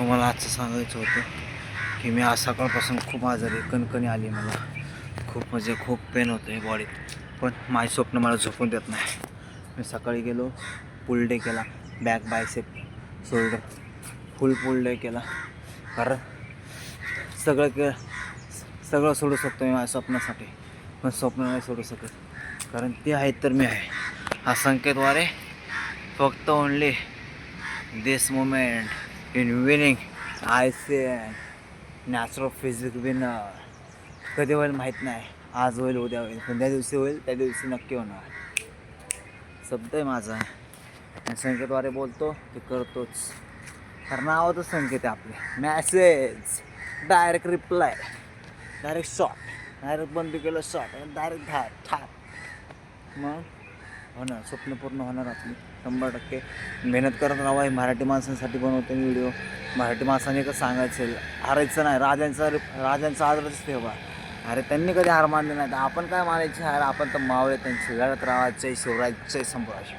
तुम्हाला आजचं सांगायचं होतं की मी आज सकाळपासून खूप आजारी, कणकणी आली मला, खूप पेन होतं आहे बॉडीत. पण माझी स्वप्न मला झोपून देत नाही. मी सकाळी गेलो, पुल डे केला, बॅक बायसेप शोल्डर फुल पुल डे केला. कारण सगळं सोडू शकतो मी माझ्या स्वप्नासाठी, पण स्वप्न नाही सोडू शकत. कारण ते आहेत तर मी आहे. हा संकेतद्वारे फक्त only this moment in winning I say natural physique winner. कधी होईल माहीत नाही, आज होईल उद्या होईल, पण त्या दिवशी होईल, त्या दिवशी नक्की होणार. शब्द आहे माझा, संकेतद्वारे बोलतो ते करतोच. कारण नावातच संकेत आहे आपले. Message, direct reply, direct shot, direct बंद केलं शॉट, डायरेक्ट ठाक. मग होणार, स्वप्न पूर्ण होणार आपली 100%. मेहनत करत राहावं. मराठी माणसांसाठी बनवते मी व्हिडिओ. मराठी माणसांनी कसं सांगायचं, हारायचं नाही. राजांचा आदरच ठेवा. अरे त्यांनी कधी हार मानली नाही, तर आपण काय मानायची हार? आपण तर मावळे त्यांची. लढत राहा. जय शिवराज, जय संभाजी.